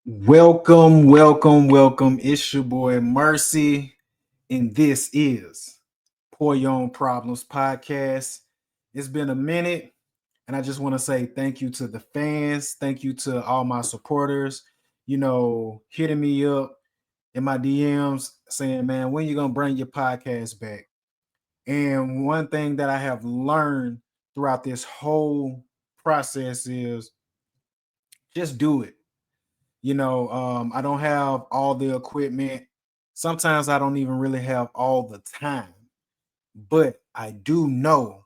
Welcome. It's your boy Mercy, and this is Pour Your Own Problems podcast. It's been a minute, and I just want to say thank you to the fans. Thank you to all my supporters, hitting me up in my DMs saying, man, when you going to bring your podcast back? And one thing that I have learned throughout this whole process is just do it. I don't have all the equipment. Sometimes I don't even really have all the time, but I do know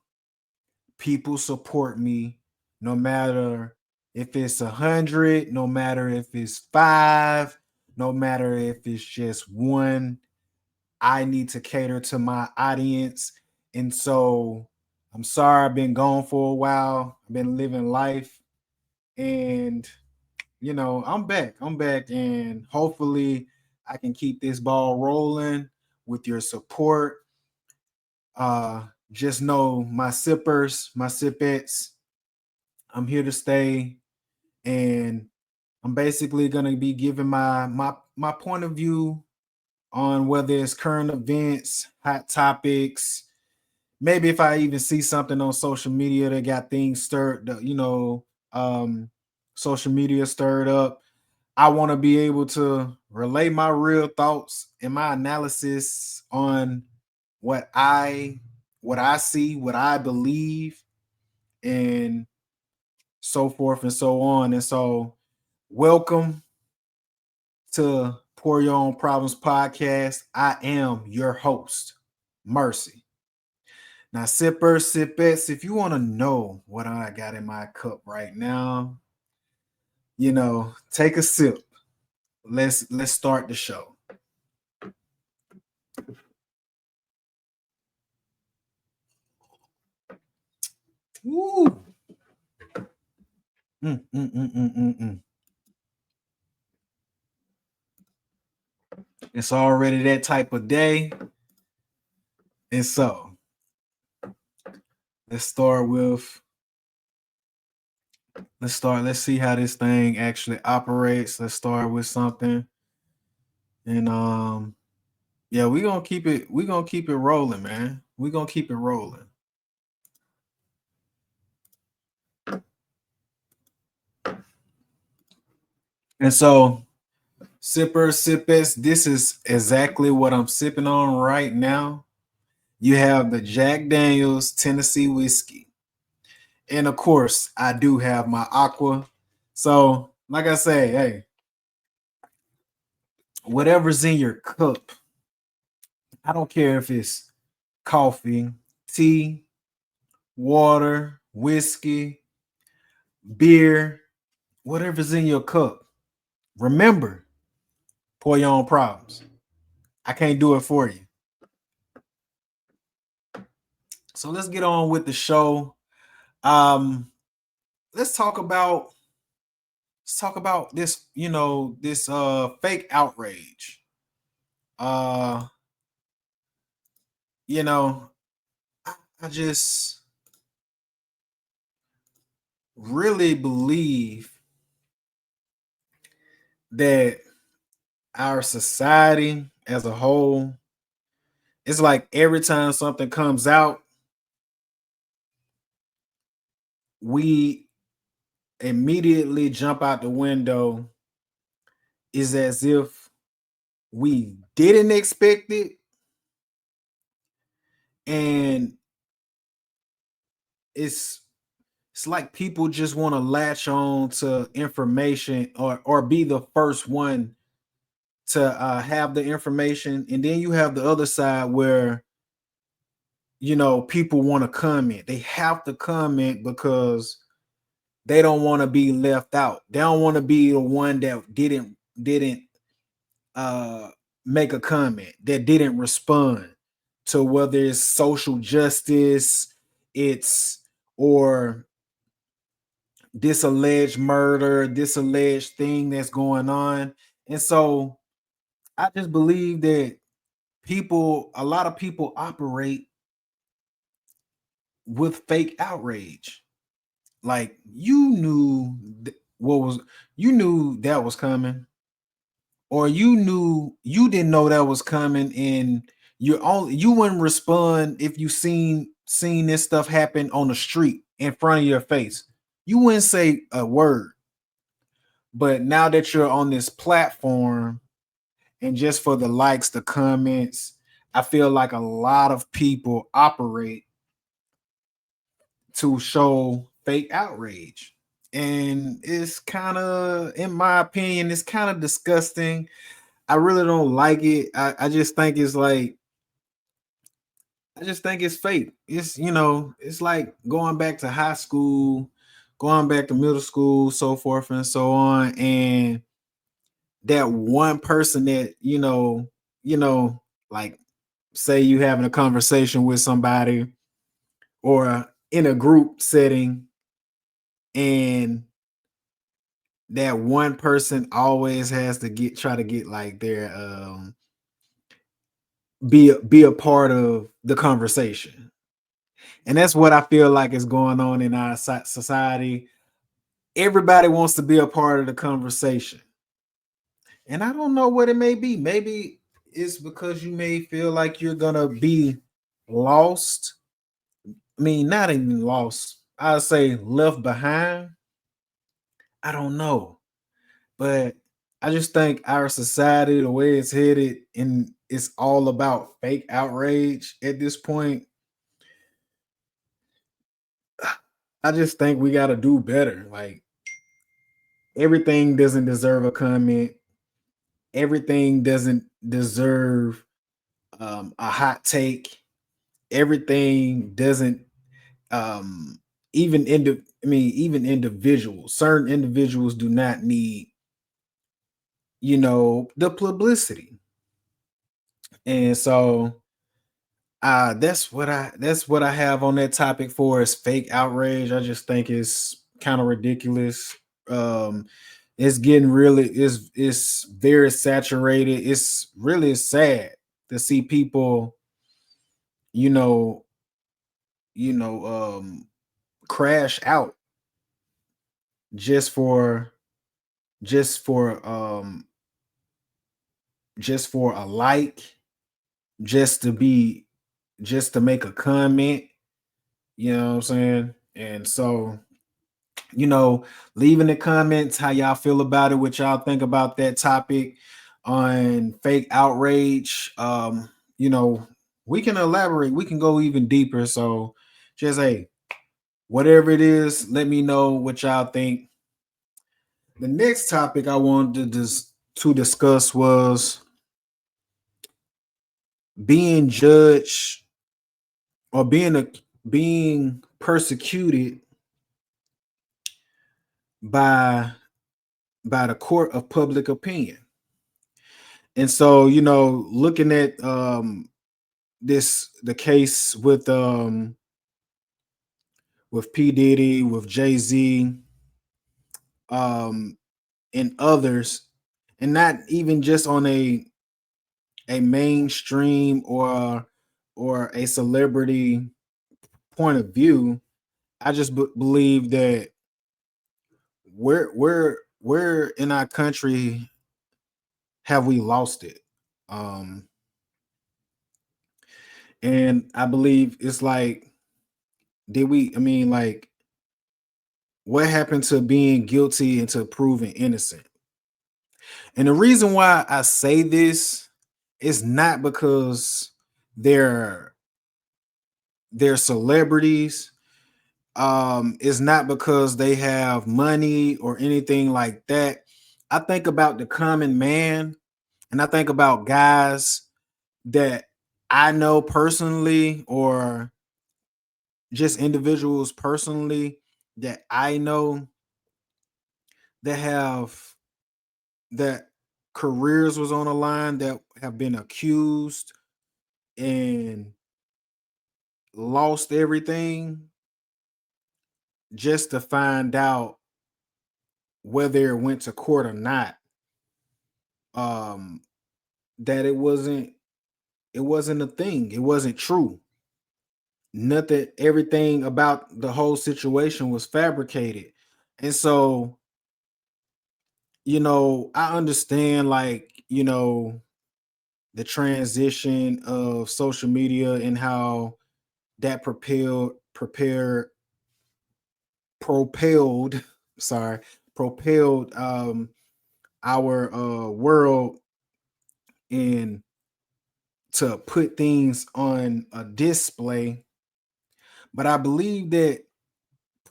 people support me no matter if it's 100, no matter if it's five, no matter if it's just one. I need to cater to my audience. And so I'm sorry I've been gone for a while. I've been living life, and I'm back. I'm back, and hopefully I can keep this ball rolling with your support. Just know my sippers, my sipettes, I'm here to stay, and I'm basically gonna be giving my point of view on whether it's current events, hot topics. Maybe if I even see something on social media that got things stirred, social media stirred up. I want to be able to relay my real thoughts and my analysis on what I what I see, what I believe, and so forth and so on. And so, welcome to Pour Your Own Problems podcast. I am your host, Mercy. Now, sippers, sippets, if you want to know what I got in my cup right now, take a sip. Let's start the show. Woo. Mm, mm, mm, mm, mm, mm. It's already that type of day. And so let's start with let's see how this thing actually operates. Let's start with something. And yeah, we're gonna keep it rolling, man. We're gonna keep it rolling. And so sippers, sippers, this is exactly what I'm sipping on right now. You have the Jack Daniels Tennessee whiskey. And of course, I do have my aqua. So, like I say, hey, whatever's in your cup, I don't care if it's coffee, tea, water, whiskey, beer, whatever's in your cup. Remember, pour your own problems. I can't do it for you. So let's get on with the show. Um, let's talk about this, this fake outrage. Uh, you know, I just really believe that our society as a whole, it's like every time something comes out, we immediately jump out the window. Is as if we didn't expect it, and it's it's like people just want to latch on to information, or be the first one to have the information, and then you have the other side where people want to comment. They have to comment because they don't want to be left out. They don't want to be the one that didn't uh make a comment, that didn't respond to whether it's social justice, it's or this alleged murder, this alleged thing that's going on. And so I just believe that a lot of people operate with fake outrage. Like you knew that was coming. or you didn't know that was coming, and you wouldn't respond if you seen this stuff happen on the street in front of your face. You wouldn't say a word. But now that you're on this platform, and just for the likes, the comments, I feel like a lot of people operate to show fake outrage. And it's kind of, in my opinion, it's kind of disgusting. I really don't like it. I just think it's like, I just think it's fake. It's, it's like going back to high school, going back to middle school, so forth and so on. And that one person that, like, say you having a conversation with somebody or in a group setting, and that one person always has to try to get like their be a part of the conversation. And that's what I feel like is going on in our society. Everybody wants to be a part of the conversation. And I don't know what it may be. Maybe it's because you may feel like you're gonna be lost. I mean, not even lost. I'd say left behind. I don't know. But I just think our society, the way it's headed, and it's all about fake outrage at this point. I just think we got to do better. Like, everything doesn't deserve a comment. Everything doesn't deserve a hot take. Everything doesn't um, even individuals. Certain individuals do not need the publicity, and so that's what I have on that topic for is fake outrage. I just think it's kind of ridiculous. Um, it's getting really it's very saturated. It's really sad to see people, you know, you know, crash out just for just for um just for a like, just to be just to make a comment, you know what I'm saying? And so, you know, leave in the comments how y'all feel about it, what y'all think about that topic on fake outrage. You know, we can elaborate, we can go even deeper. So just whatever it is, let me know what y'all think. The next topic I wanted to discuss was being judged or being persecuted by the court of public opinion. And so, looking at the case with P. Diddy, with Jay-Z, um, and others, and not even just on a mainstream or a celebrity point of view. I just believe that we're in our country, have we lost it? Um, and I believe it's like, did we? I mean, like, what happened to being guilty and to proven innocent? And the reason why I say this is not because they're they're celebrities. It's not because they have money or anything like that. I think about the common man, and I think about guys that I know personally, or just individuals personally that I know that have that careers was on the line, that have been accused and lost everything just to find out whether it went to court or not. um that it wasn't a thing, it wasn't true, nothing, everything about the whole situation was fabricated. And so, I understand, like, you know, the transition of social media and how that propelled sorry propelled our world in to put things on a display. But I believe that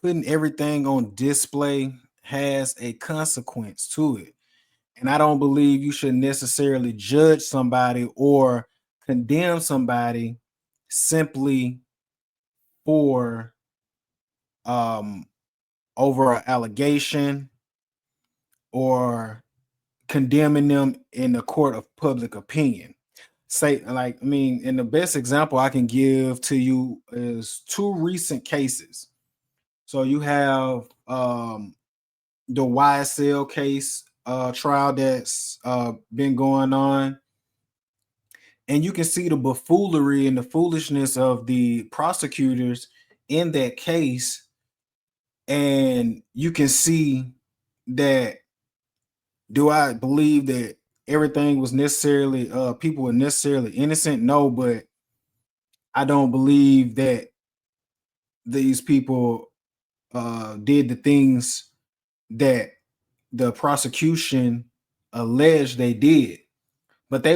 putting everything on display has a consequence to it. And I don't believe you should necessarily judge somebody or condemn somebody simply for um over an allegation or condemning them in the court of public opinion. Say, like, I mean, and the best example I can give to you is two recent cases. So you have the YSL case trial that's been going on, and you can see the buffoonery and the foolishness of the prosecutors in that case, and you can see that, do I believe that everything was necessarily people were necessarily innocent? No, but I don't believe that these people did the things that the prosecution alleged they did. But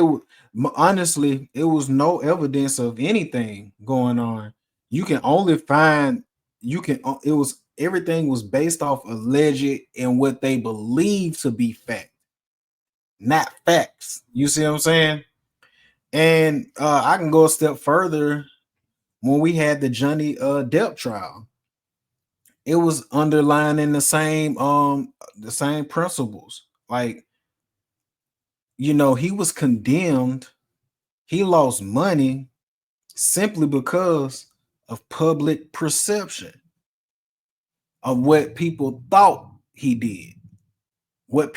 honestly, it was no evidence of anything going on. You can only find it was everything was based off alleged and what they believe to be fact, not facts. You see what I'm saying? And I can go a step further. When we had the Johnny Depp trial, it was underlining the same principles. Like, he was condemned, he lost money simply because of public perception of what people thought he did, what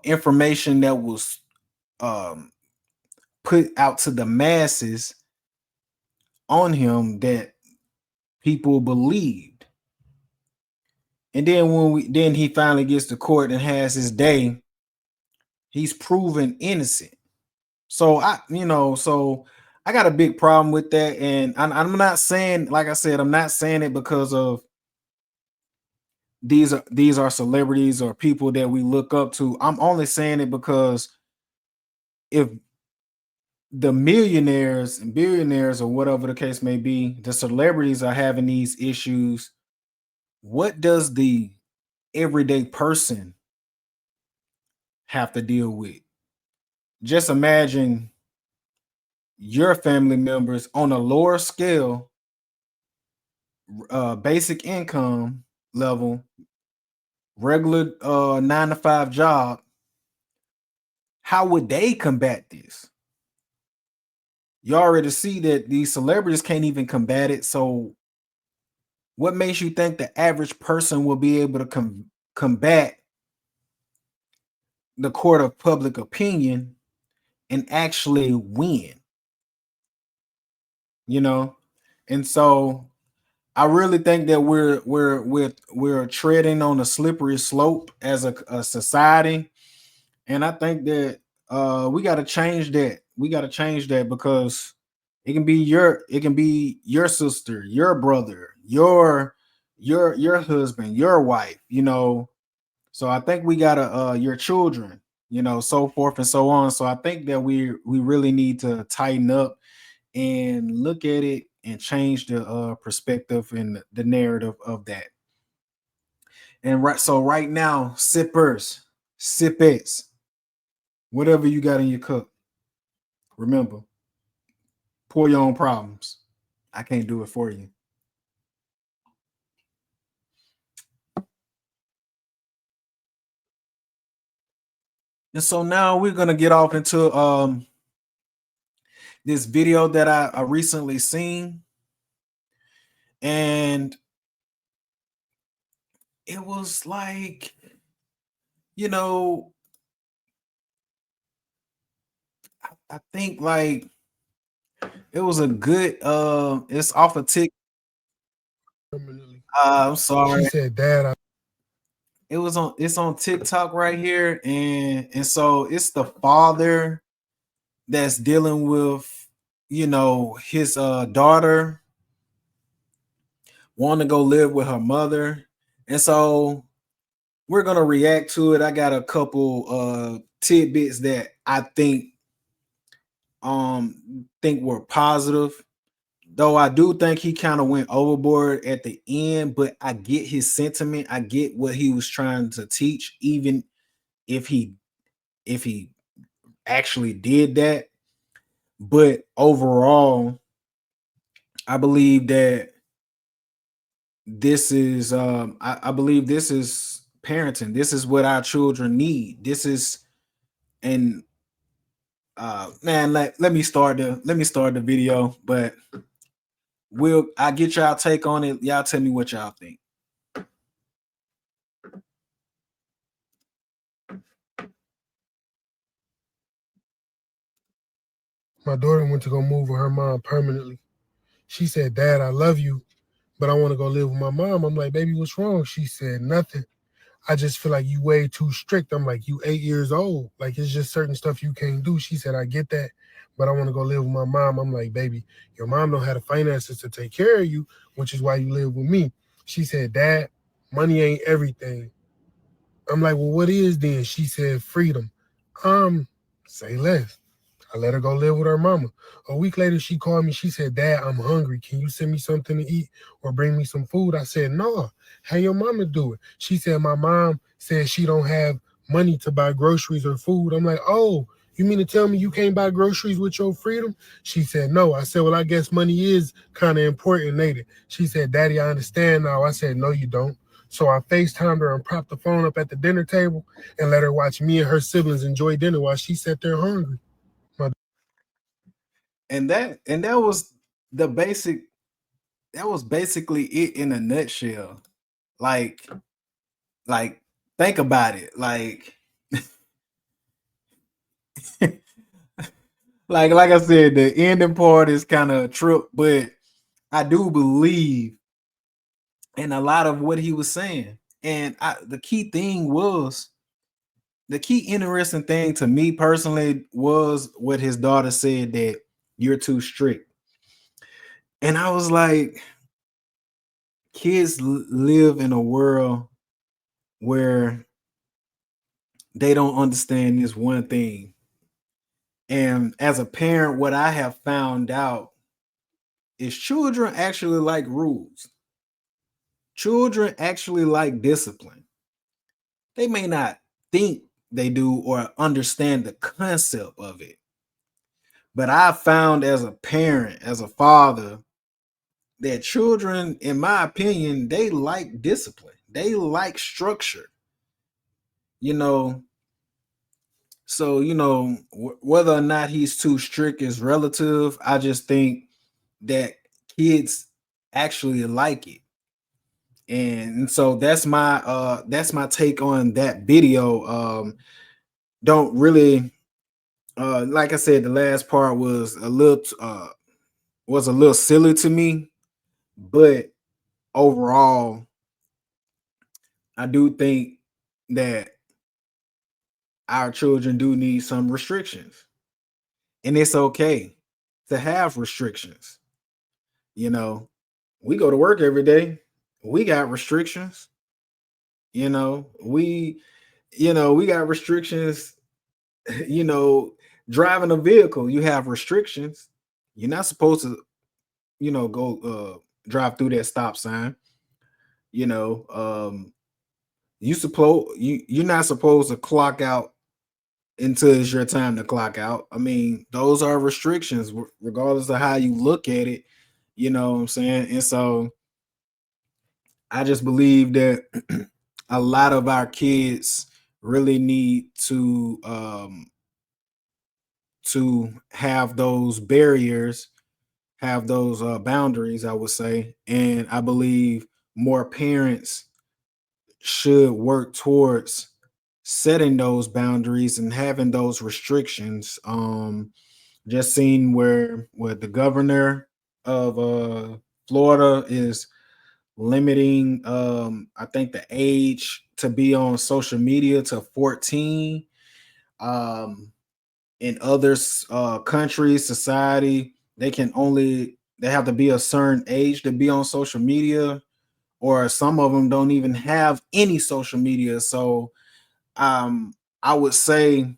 information that was um put out to the masses on him that people believed. And then then he finally gets to court and has his day, he's proven innocent. So I got a big problem with that. And I'm not saying, like I said, I'm not saying it because of these are celebrities or people that we look up to. I'm only saying it because if the millionaires and billionaires or whatever the case may be, the celebrities are having these issues, what does the everyday person have to deal with? Just imagine your family members on a lower scale, basic income level, regular 9 to 5 job. How would they combat this? You already see that these celebrities can't even combat it. So what makes you think the average person will be able to combat the court of public opinion and actually win? You know, and so I really think that we're treading on a slippery slope as a society, and I think that we got to change that. We got to change that because it can be your sister, your brother, your husband, your wife. So I think we got to your children. So forth and so on. So I think that we really need to tighten up and look at it and change the perspective and the narrative of that. And right now, sippers, whatever you got in your cup, remember, pour your own problems. I can't do it for you. And so now we're gonna get off into this video that I recently seen, and it was like, you know, I think like it was a good it's off a tick. Permanently. I'm She sorry. said, "Dad, it's on TikTok right here, and so it's the father that's dealing with, his daughter wanting to go live with her mother. And so we're gonna react to it. I got a couple tidbits that I think were positive. Though I do think he kind of went overboard at the end, but I get his sentiment. I get what he was trying to teach, even if he actually did that. But overall, I believe that I believe this is parenting. This is what our children need. This is and man, let me start the video, but I get y'all take on it. Y'all tell me what y'all think. My daughter went to go move with her mom permanently. She said, "Dad, I love you, but I want to go live with my mom." I'm like, "Baby, what's wrong?" She said, "Nothing. I just feel like you way too strict." I'm like, "You 8 years old. Like, it's just certain stuff you can't do." She said, "I get that, but I want to go live with my mom." I'm like, "Baby, your mom don't have the finances to take care of you, which is why you live with me." She said, "Dad, money ain't everything." I'm like, "Well, what is then?" She said, "Freedom." Say less. I let her go live with her mama. A week later, she called me. She said, "Dad, I'm hungry. Can you send me something to eat or bring me some food?" I said, "No. Have your mama do it." She said, "My mom said she don't have money to buy groceries or food." I'm like, "Oh, you mean to tell me you can't buy groceries with your freedom?" She said, "No." I said, "Well, I guess money is kind of important, ain't it?" She said, "Daddy, I understand now." I said, "No, you don't." So I FaceTimed her and propped the phone up at the dinner table and let her watch me and her siblings enjoy dinner while she sat there hungry. My And that was the basic. That was basically it in a nutshell. Like, like think about it. Like I said, the ending part is kind of a trip, but I do believe in a lot of what he was saying. And the key interesting thing to me personally was what his daughter said, that you're too strict. And I was like, kids live in a world where they don't understand this one thing. And as a parent, what I have found out is children actually like rules. Children actually like discipline. They may not think they do or understand the concept of it. But I found as a parent, as a father, that children, in my opinion, they like discipline. They like structure. You know, so whether or not he's too strict is relative. I just think that kids actually like it. And so that's my take on that video. Don't really like I said, the last part was a little silly to me, but overall, I do think that our children do need some restrictions. And it's okay to have restrictions. You know, we go to work every day. We got restrictions. You know, we got restrictions, you know, driving a vehicle, you have restrictions. You're not supposed to, go drive through that stop sign. You know, you're not supposed to clock out until it's your time to clock out. I mean, those are restrictions, regardless of how you look at it. You know what I'm saying? And so I just believe that a lot of our kids really need to have those barriers, have those boundaries, I would say. And I believe more parents should work towards setting those boundaries and having those restrictions. Just seen where the governor of Florida is limiting, I think, the age to be on social media to 14. Um, in other countries, society, they have to be a certain age to be on social media, or some of them don't even have any social media. So um, I would say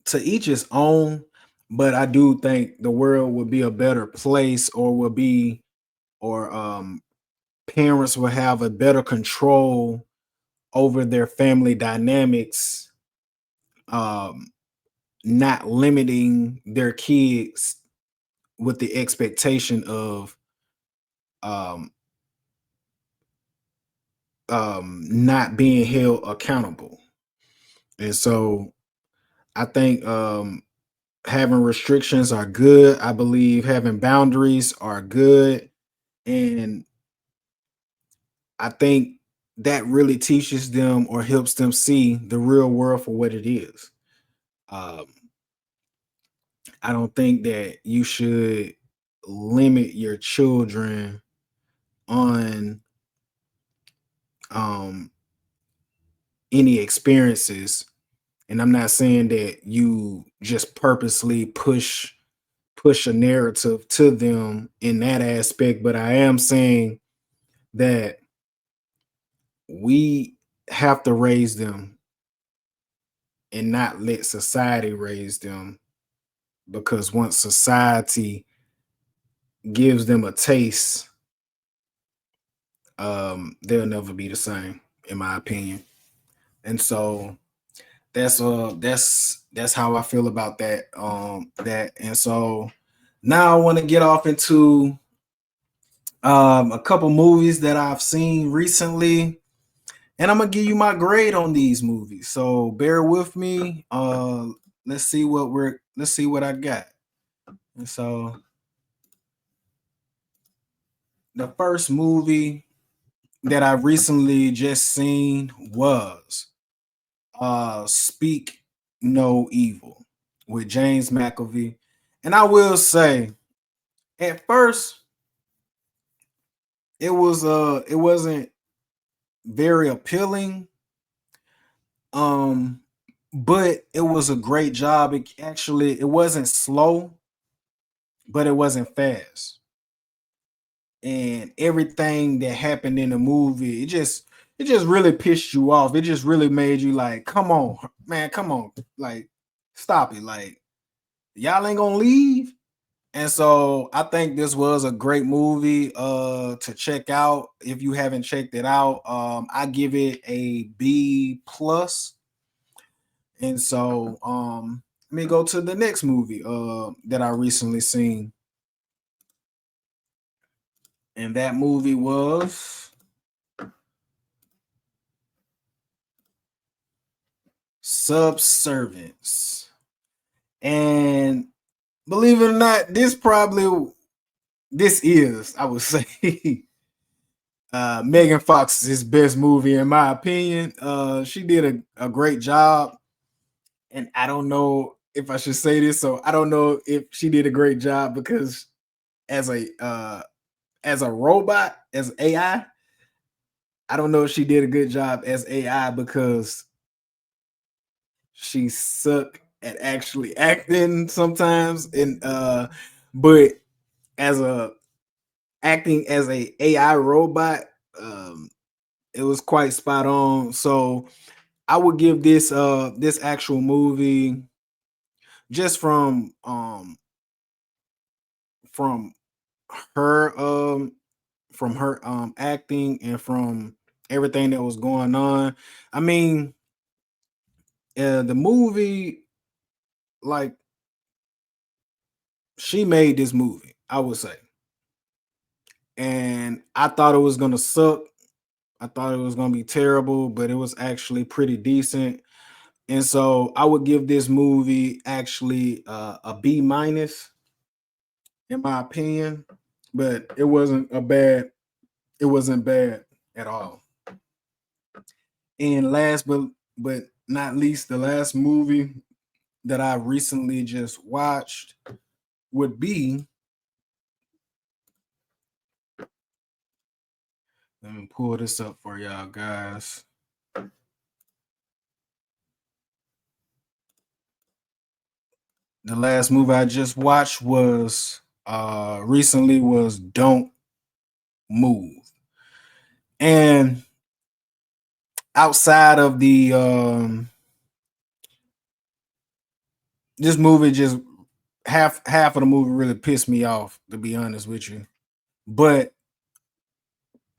to each his own, but I do think the world would be a better place, or will be, or parents will have a better control over their family dynamics, um, not limiting their kids with the expectation of um, not being held accountable. And so I think having restrictions are good. I believe having boundaries are good. And I think that really teaches them or helps them see the real world for what it is. Um, I don't think that you should limit your children on um, any experiences. And I'm not saying that you just purposely push a narrative to them in that aspect, but I am saying that we have to raise them and not let society raise them, because once society gives them a taste, they'll never be the same, in my opinion. And so that's how I feel about that. And so now I want to get off into a couple movies that I've seen recently, and I'm gonna give you my grade on these movies. So bear with me. Let's see what I got. And so the first movie that I recently just seen was Speak No Evil with James McAvee. And I will say, at first, it wasn't very appealing. Um, but it was a great job. It wasn't slow, but it wasn't fast. And everything that happened in the movie, it just really pissed you off. It just really made you like, come on, man, come on, like, stop it, like, y'all ain't gonna leave. And so I think this was a great movie to check out if you haven't checked it out. I give it a B plus. And so let me go to the next movie that I recently seen. And that movie was Subservience. And believe it or not, this is, I would say, Megan Fox's best movie in my opinion. She did a great job, and I don't know if I should say this, so I don't know if she did a great job because as a robot, as AI, I don't know if she did a good job as AI because she sucked at actually acting sometimes, and but as a acting as a AI robot, um, it was quite spot on. So I would give this actual movie, just from her from her acting and from everything that was going on. I mean, the movie, like, she made this movie, I would say. And I thought it was gonna suck. I thought it was gonna be terrible, but it was actually pretty decent. And so I would give this movie actually a B minus in my opinion. But it wasn't bad at all. And last but not least, the last movie that I recently just watched would be, let me pull this up for y'all guys. The last movie I just watched was recently was Don't Move. And outside of the this movie just half of the movie really pissed me off, to be honest with you. But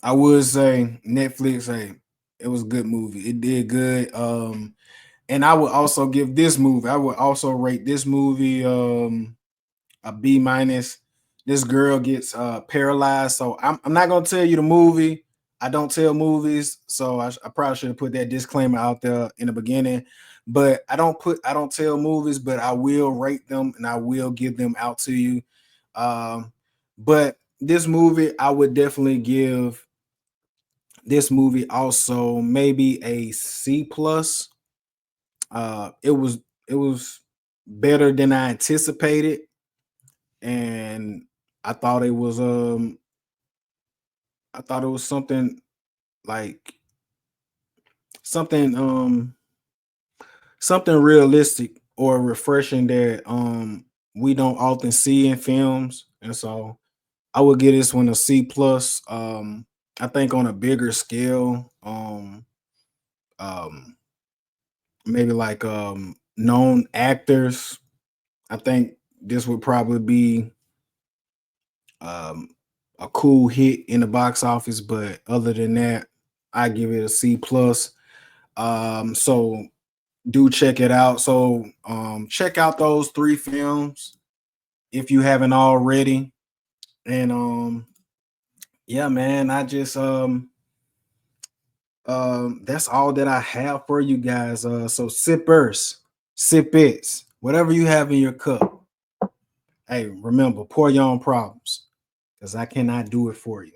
I would say Netflix, hey, it was a good movie. It did good. And I would also give this movie, I would also rate this movie a B minus. This girl gets paralyzed. So I'm not gonna tell you the movie. I don't tell movies, so I probably should have put that disclaimer out there in the beginning. But I don't tell movies, but I will rate them and I will give them out to you. But this movie, I would definitely give this movie also maybe a C plus. It was better than I anticipated, and I thought it was I thought it was something like something something realistic or refreshing that we don't often see in films. And so I would give this one a C plus. I think on a bigger scale, um maybe like known actors, I think this would probably be um a cool hit in the box office, but other than that, I give it a C plus. So do check it out. So check out those three films if you haven't already. And yeah, man, I just that's all that I have for you guys. So sippers, sip it, whatever you have in your cup. Hey, remember, pour your own problems because I cannot do it for you.